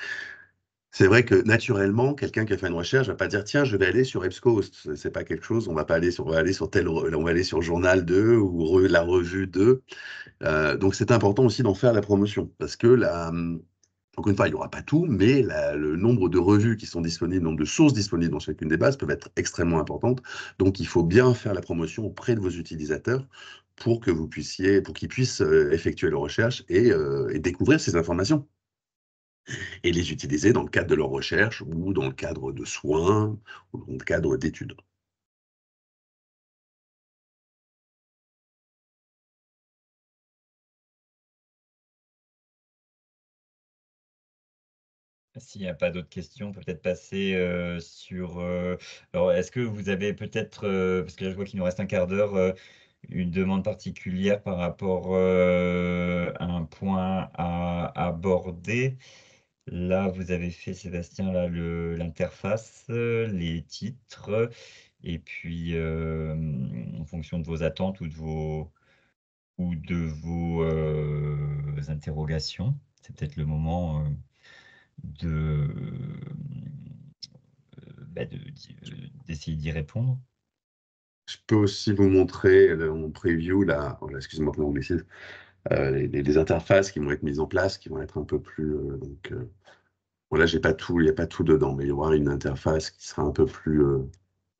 C'est vrai que naturellement, quelqu'un qui a fait une recherche va pas dire tiens, je vais aller sur EBSCOhost. C'est pas quelque chose. On va pas aller sur, on va aller sur on va aller sur Journal 2 ou la revue 2. Donc c'est important aussi d'en faire la promotion parce que encore une fois, il n'y aura pas tout, mais le nombre de revues qui sont disponibles, le nombre de sources disponibles dans chacune des bases peuvent être extrêmement importantes. Donc il faut bien faire la promotion auprès de vos utilisateurs pour qu'ils puissent effectuer leurs recherches et découvrir ces informations et les utiliser dans le cadre de leurs recherches ou dans le cadre de soins ou dans le cadre d'études. S'il n'y a pas d'autres questions, on peut peut-être passer sur. Alors, est-ce que vous avez peut-être, parce que là, je vois qu'il nous reste un quart d'heure, une demande particulière par rapport à un point à aborder? Là, vous avez fait, Sébastien, là, l'interface, les titres, et puis en fonction de vos attentes ou de vos interrogations, c'est peut-être le moment de, d'essayer d'y répondre. Je peux aussi vous montrer en preview, là, oh là, excusez-moi pour l'anglicisme, les interfaces qui vont être mises en place, qui vont être un peu plus. Voilà, j'ai pas tout, il n'y a pas tout dedans, mais il y aura une interface qui sera un peu plus.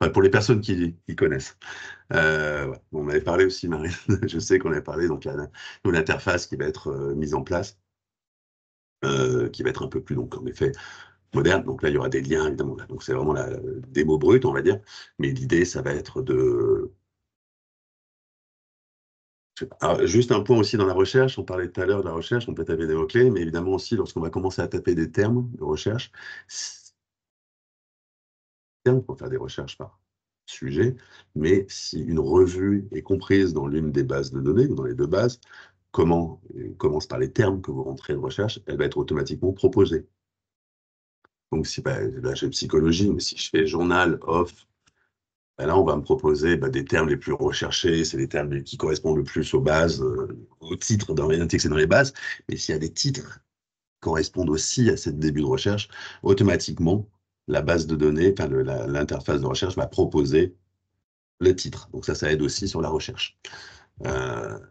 Enfin, pour les personnes qui connaissent. Ouais. Bon, on avait parlé aussi, Marie, je sais qu'on avait parlé, donc une interface qui va être mise en place, qui va être un peu plus, donc en effet, moderne. Donc là, il y aura des liens, évidemment. Là. Donc c'est vraiment la démo brute, on va dire. Mais l'idée, ça va être de. Alors, juste un point aussi dans la recherche, on parlait tout à l'heure de la recherche, on peut taper des mots-clés, mais évidemment aussi, lorsqu'on va commencer à taper des termes de recherche, on peut faire des recherches par sujet, mais si une revue est comprise dans l'une des bases de données, ou dans les deux bases, commence par les termes que vous rentrez de recherche, elle va être automatiquement proposée. Donc, si là, j'ai psychologie, mais si je fais journal of ben là, on va me proposer des termes les plus recherchés, c'est les termes qui correspondent le plus aux bases, aux titres dans les indexés dans les bases. Mais s'il y a des titres qui correspondent aussi à ce début de recherche, automatiquement, la base de données, enfin l'interface de recherche va proposer le titre. Donc ça aide aussi sur la recherche.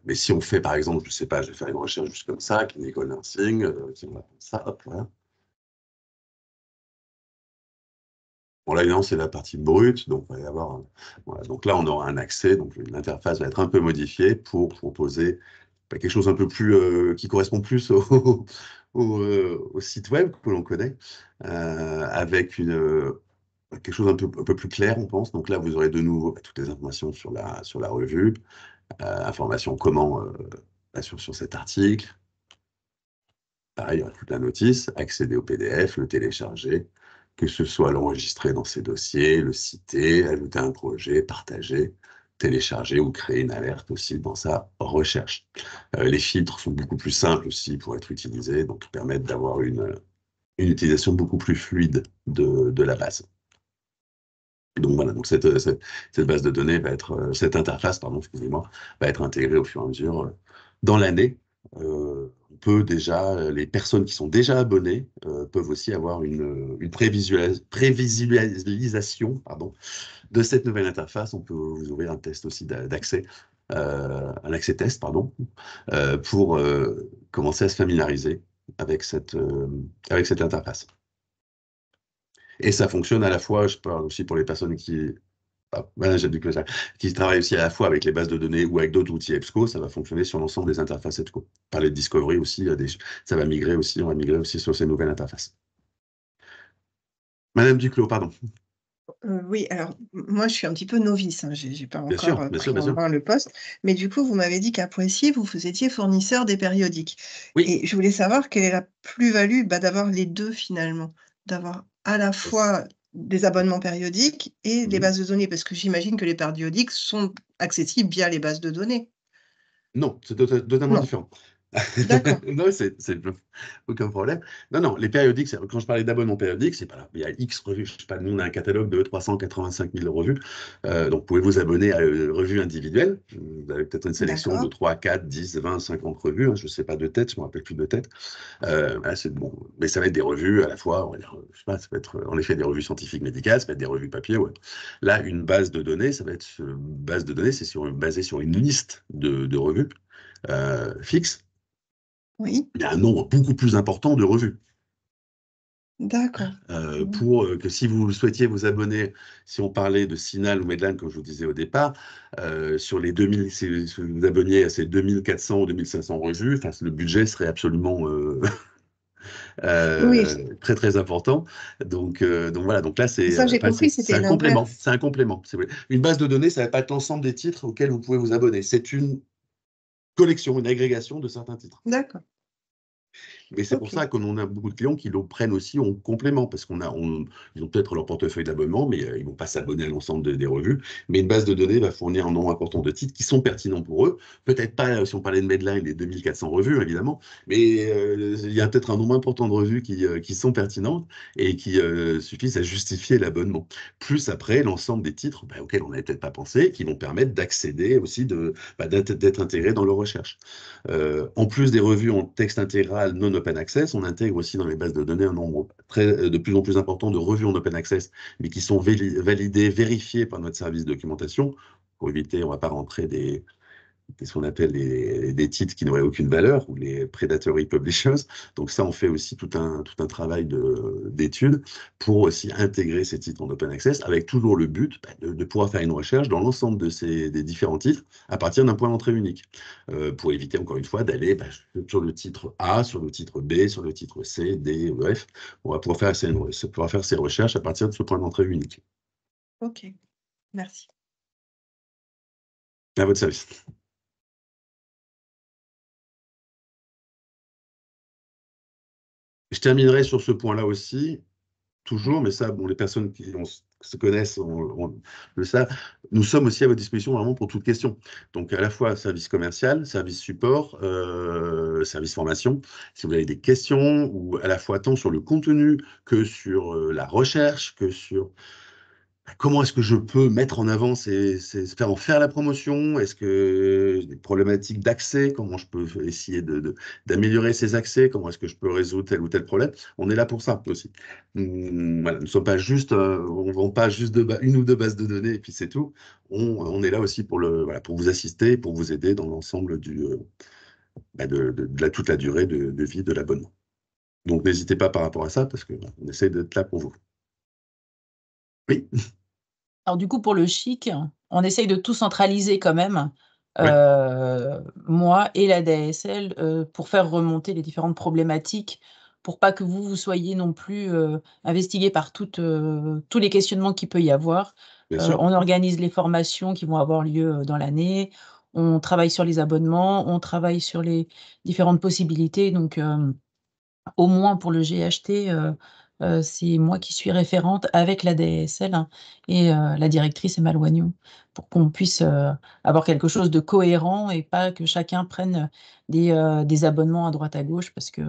Mais si on fait, par exemple, je ne sais pas, je vais faire une recherche juste comme ça, clinical nursing, si on va faire ça, hop, voilà. Bon, là, évidemment, c'est la partie brute, donc il va y avoir, voilà. Donc là, on aura un accès, donc l'interface va être un peu modifiée pour proposer quelque chose un peu plus, qui correspond plus au site web que l'on connaît, avec quelque chose un peu plus clair, on pense. Donc là, vous aurez de nouveau toutes les informations sur la revue, informations comment sur cet article. Pareil, il y aura toute la notice, accéder au PDF, le télécharger, que ce soit l'enregistrer dans ses dossiers, le citer, ajouter un projet, partager, télécharger ou créer une alerte aussi dans sa recherche. Les filtres sont beaucoup plus simples aussi pour être utilisés, donc permettent d'avoir une utilisation beaucoup plus fluide de la base. Donc voilà, donc cette base de données va être, cette interface, pardon, excusez-moi, va être intégrée au fur et à mesure dans l'année. On peut déjà, les personnes qui sont déjà abonnées peuvent aussi avoir une prévisualisation, pardon, de cette nouvelle interface. On peut vous ouvrir un test aussi d'accès, un accès test, pardon, pour commencer à se familiariser avec cette interface. Et ça fonctionne à la fois, je parle aussi pour les personnes qui travaillent aussi à la fois avec les bases de données ou avec d'autres outils EBSCO, ça va fonctionner sur l'ensemble des interfaces EBSCO. Parler de Discovery aussi, ça va migrer aussi, on va migrer aussi sur ces nouvelles interfaces. Madame Duclos, pardon. Oui, alors moi je suis un petit peu novice, hein, j'ai pas Bien sûr, encore bien sûr, pris bien en sûr. main le poste, mais du coup vous m'avez dit qu'à Poitiers vous étiez fournisseur des périodiques Oui. et je voulais savoir quelle est la plus-value d'avoir les 2 finalement, d'avoir à la fois des abonnements périodiques et des bases de données, parce que j'imagine que les périodiques sont accessibles via les bases de données? Non, c'est totalement Non, différent. d'accord, Non, c'est aucun problème. Non, les périodiques, quand je parlais d'abonnement périodique, c'est pas là. Il y a X revues. Je sais pas, nous, on a un catalogue de 385 000 revues. Donc, vous pouvez vous abonner à une revue individuelle. Vous avez peut-être une sélection de d'accord, 3, 4, 10, 20, 50 revues. Je ne sais pas de tête, je ne me rappelle plus de tête. Voilà, c'est bon. Mais ça va être des revues à la fois, on va dire, je sais pas, ça peut être en effet des revues scientifiques médicales, ça peut être des revues papier. Ouais. Là, une base de données, ça va être base de données, c'est basé sur une liste de revues fixe. oui, Il y a un nombre beaucoup plus important de revues. d'accord. Pour que si vous souhaitiez vous abonner, si on parlait de Sinal ou Medline, comme je vous disais au départ, sur les 2000, si vous vous abonniez à ces 2400 ou 2500 revues, le budget serait absolument Oui, très très important. Donc voilà, donc là c'est ça j'ai compris, c'est c'était un complément. l'inverse. C'est un complément. Une base de données, ça va pas être l'ensemble des titres auxquels vous pouvez vous abonner. C'est une collection, une agrégation de certains titres. D'accord, Mais c'est pour OK. ça qu'on a beaucoup de clients qui le prennent aussi en complément, parce ils ont peut-être leur portefeuille d'abonnement, mais ils ne vont pas s'abonner à l'ensemble des revues. Mais une base de données va fournir un nombre important de titres qui sont pertinents pour eux. Peut-être pas, si on parlait de Medline, les 2400 revues, évidemment, mais il y a peut-être un nombre important de revues qui sont pertinentes et qui suffisent à justifier l'abonnement. Plus après, l'ensemble des titres auxquels on n'avait peut-être pas pensé, qui vont permettre d'accéder aussi, d'être intégrés dans leur recherche. En plus des revues en texte intégral non open access, on intègre aussi dans les bases de données un nombre de plus en plus important de revues en open access, mais qui sont validées, vérifiées par notre service de documentation. Pour éviter, on ne va pas rentrer ce qu'on appelle des titres qui n'auraient aucune valeur, ou les predatory publishers. Donc ça, on fait aussi tout un travail d'étude pour aussi intégrer ces titres en open access, avec toujours le but de pouvoir faire une recherche dans l'ensemble des différents titres à partir d'un point d'entrée unique, pour éviter encore une fois d'aller sur le titre A, sur le titre B, sur le titre C, D, bref. On va pouvoir faire ces recherches à partir de ce point d'entrée unique. OK, merci. À votre service. Je terminerai sur ce point-là aussi, toujours, mais ça, bon, les personnes qui se connaissent le savent. Nous sommes aussi à votre disposition vraiment pour toute question. Donc, à la fois service commercial, service support, service formation. Si vous avez des questions, ou à la fois tant sur le contenu que sur la recherche, que sur comment est-ce que je peux mettre en avant en faire la promotion? Est-ce que des problématiques d'accès, comment je peux essayer d'améliorer ces accès? Comment est-ce que je peux résoudre tel ou tel problème? On est là pour ça aussi. Voilà, nous ne sommes pas juste, on vend pas juste une ou deux bases de données et puis c'est tout. On est là aussi voilà, pour vous assister, pour vous aider dans l'ensemble de toute la durée de vie de l'abonnement. Donc n'hésitez pas par rapport à ça parce qu'on essaie d'être là pour vous. Oui. Alors du coup, pour le chic, on essaye de tout centraliser quand même, Ouais. moi et la DSL, pour faire remonter les différentes problématiques, pour pas que vous soyez non plus, investigués par tous les questionnements qu'il peut y avoir. Bien sûr. On organise les formations qui vont avoir lieu, dans l'année, on travaille sur les abonnements, on travaille sur les différentes possibilités donc au moins pour le GHT, c'est moi qui suis référente avec la DSL, hein, et la directrice Emma Loignon, pour qu'on puisse, avoir quelque chose de cohérent et pas que chacun prenne, des abonnements à droite à gauche parce que,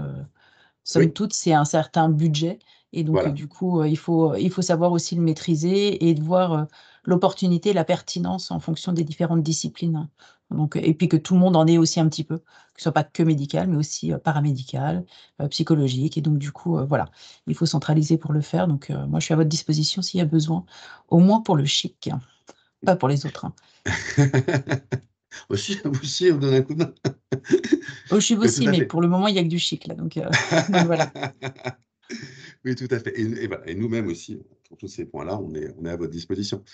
somme Oui. toute, c'est un certain budget et donc Voilà. du coup, il faut savoir aussi le maîtriser et de voir, l'opportunité, la pertinence en fonction des différentes disciplines. Donc et puis que tout le monde en ait aussi un petit peu, que ce soit pas que médical, mais aussi, paramédical, psychologique et donc du coup, voilà, il faut centraliser pour le faire donc moi je suis à votre disposition s'il y a besoin, au moins pour le chic, pas pour les autres, hein. Aussi, on donne un coup de main. Au chic Oui, tout aussi, à mais fait. pour le moment, il y a que du chic là donc donc voilà. Oui, tout à fait. Et voilà. Et nous-mêmes aussi, pour tous ces points-là, on est à votre disposition.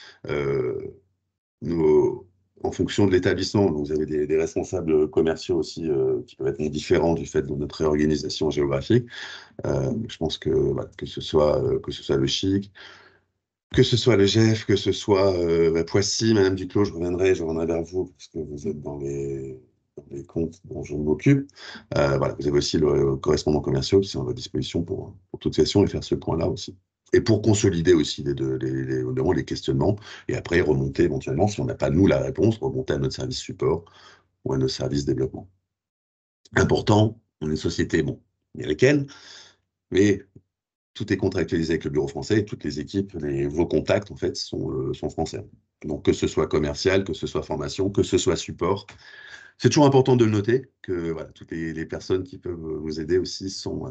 Nous, en fonction de l'établissement, vous avez des responsables commerciaux aussi qui peuvent être différents du fait de notre réorganisation géographique. Je pense que, voilà, que ce soit le Chic, que ce soit le GEF, que ce soit Poissy, Madame Duclos, je reviendrai vers vous parce que vous êtes dans les comptes dont je m'occupe. Voilà, vous avez aussi le correspondant commercial qui est à votre disposition pour toute session et faire ce point-là aussi. Et pour consolider aussi notamment les questionnements et après remonter éventuellement, si on n'a pas nous la réponse, remonter à notre service support ou à notre service développement. Important, on est une société américaine, mais tout est contractualisé avec le bureau français et toutes les équipes, vos contacts, en fait, sont français. Donc, que ce soit commercial, que ce soit formation, que ce soit support. C'est toujours important de le noter que voilà, toutes les personnes qui peuvent vous aider aussi sont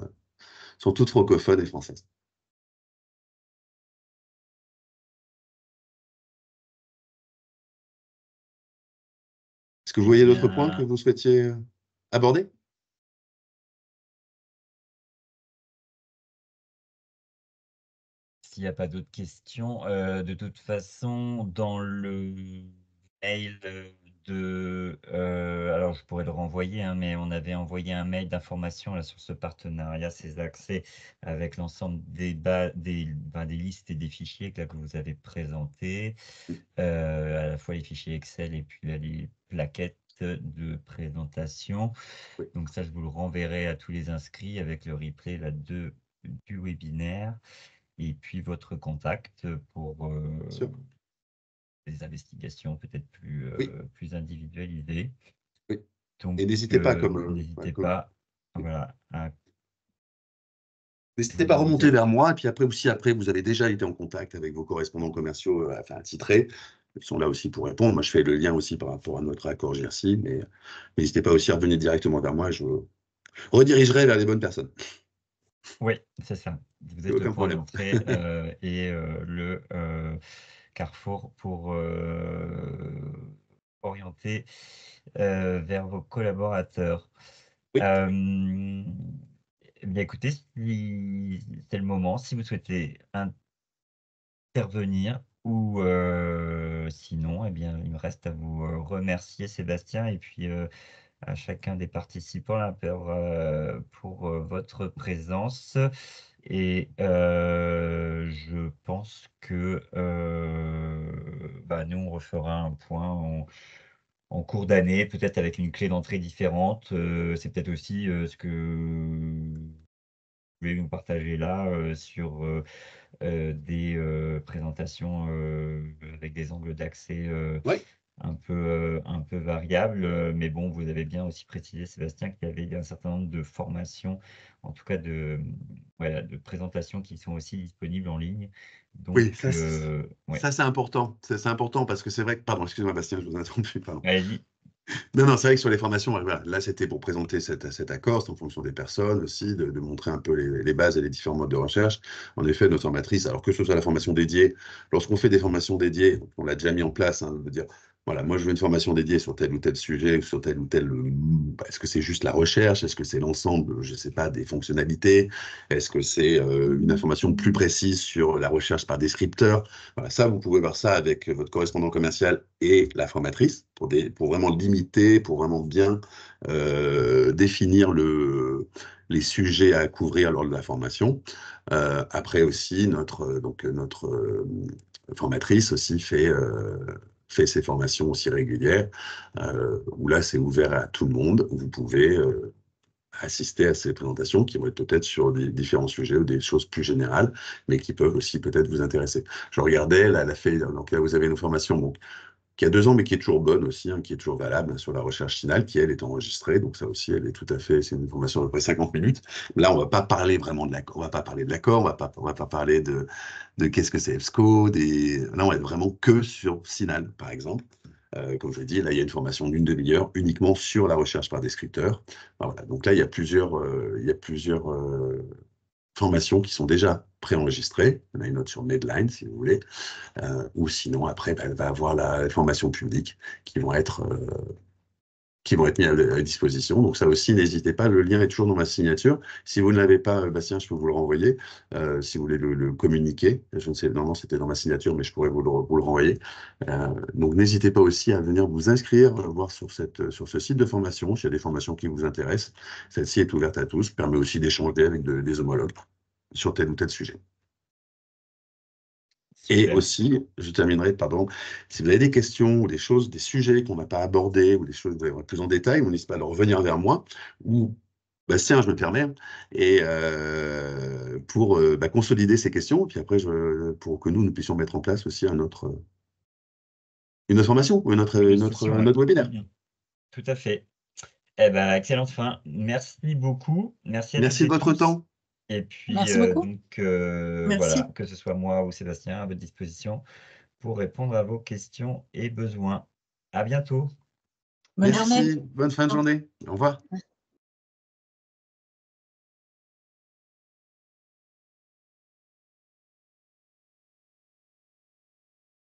toutes francophones et françaises. Est-ce que vous Eh voyez d'autres points que bien, vous souhaitiez aborder? s'il n'y a pas d'autres questions, de toute façon, dans le mail alors je pourrais le renvoyer, hein, mais on avait envoyé un mail d'information là sur ce partenariat, ces accès avec l'ensemble des listes et des fichiers là, que vous avez présentés, à la fois les fichiers Excel et puis là, les plaquettes de présentation. Oui. Donc ça, je vous le renverrai à tous les inscrits avec le replay là, du webinaire. Et puis votre contact pour Sûr. des investigations peut-être Oui. plus individualisées. Oui. Donc, Et n'hésitez pas, n'hésitez pas, voilà, n'hésitez je pas à remonter disais, vers moi. Et puis après, vous avez déjà été en contact avec vos correspondants commerciaux attitrés. Ils sont là aussi pour répondre. Moi, je fais le lien aussi par rapport à notre accord GRC, mais n'hésitez pas aussi à revenir directement vers moi. Je vous redirigerai vers les bonnes personnes. oui, c'est ça. Vous êtes le Aucun point problème. d'entrée et le carrefour pour orienter vers vos collaborateurs. Oui. Eh bien, écoutez, si c'est le moment, si vous souhaitez intervenir ou sinon, eh bien, il me reste à vous remercier, Sébastien, et puis à chacun des participants là, pour votre présence. Et je pense que nous, on refera un point en cours d'année, peut-être avec une clé d'entrée différente. C'est peut-être aussi ce que vous pouvez nous partager là sur des présentations avec des angles d'accès Oui. un peu variables. Mais bon, vous avez bien aussi précisé, Sébastien, qu'il y avait un certain nombre de formations, en tout cas voilà, de présentations qui sont aussi disponibles en ligne. Oui, Donc, ouais, ça c'est important. C'est important parce que c'est vrai que, pardon, excusez-moi Bastien, je vous ai interrompu, pardon. allez-y. Non, non, c'est vrai que sur les formations, voilà, là, c'était pour présenter cet accord, c'est en fonction des personnes aussi, de montrer un peu les bases et les différents modes de recherche. En effet, nos formatrices, alors que ce soit la formation dédiée, lorsqu'on fait des formations dédiées, on l'a déjà mis en place, hein, de dire, voilà, moi, je veux une formation dédiée sur tel ou tel sujet, sur tel ou tel. Est-ce que c'est juste la recherche? Est-ce que c'est l'ensemble, je ne sais pas, des fonctionnalités? Est-ce que c'est une information plus précise sur la recherche par descripteur? Voilà, ça, vous pouvez voir ça avec votre correspondant commercial et la formatrice pour vraiment limiter, pour vraiment bien définir les sujets à couvrir lors de la formation. Après aussi, notre formatrice aussi fait ses formations aussi régulières, où là, c'est ouvert à tout le monde. Vous pouvez assister à ces présentations qui vont être peut-être sur des différents sujets ou des choses plus générales, mais qui peuvent aussi peut-être vous intéresser. Je regardais, là, donc là, vous avez une formation donc, qui a 2 ans, mais qui est toujours bonne aussi, hein, qui est toujours valable sur la recherche finale, qui, elle, est enregistrée. Donc ça aussi, elle est tout à fait, c'est une formation d'à peu près 50 minutes. Là, on ne va pas parler vraiment de l'accord, on ne va pas parler de l'accord, on va pas parler de qu'est-ce que c'est EBSCO, là, on va être vraiment que sur Sinal, par exemple. Comme je l'ai dit, là, il y a une formation d'une demi-heure uniquement sur la recherche par descripteur. Voilà. Donc là, il y a plusieurs formations qui sont déjà préenregistrées. Il y en a une autre sur Medline, si vous voulez. Ou sinon, après, elle va avoir la formation publique qui vont être mis à disposition. Donc ça aussi, n'hésitez pas, le lien est toujours dans ma signature. Si vous ne l'avez pas, Bastien, je peux vous le renvoyer. Si vous voulez le communiquer, je ne sais, normalement c'était dans ma signature, mais je pourrais vous le renvoyer. Donc n'hésitez pas aussi à venir vous inscrire, voir sur ce site de formation, s'il y a des formations qui vous intéressent. Celle-ci est ouverte à tous, permet aussi d'échanger avec des homologues sur tel ou tel sujet. Et Super. aussi, je terminerai, pardon, si vous avez des questions ou des choses, des sujets qu'on n'a pas abordés ou des choses plus en détail, vous n'hésitez pas à leur revenir vers moi ou Bastien, je me permets, et pour consolider ces questions, et puis après, pour que nous puissions mettre en place aussi une autre formation ou Une session, un ouais. autre webinaire. Tout à fait. Eh ben, excellente fin. Merci beaucoup. Merci à toutes Merci et de votre tous. temps. Et puis, Merci beaucoup. donc, Merci. voilà, que ce soit moi ou Sébastien à votre disposition pour répondre à vos questions et besoins. À bientôt. Bonne journée. Merci, bonne fin de journée. Au revoir.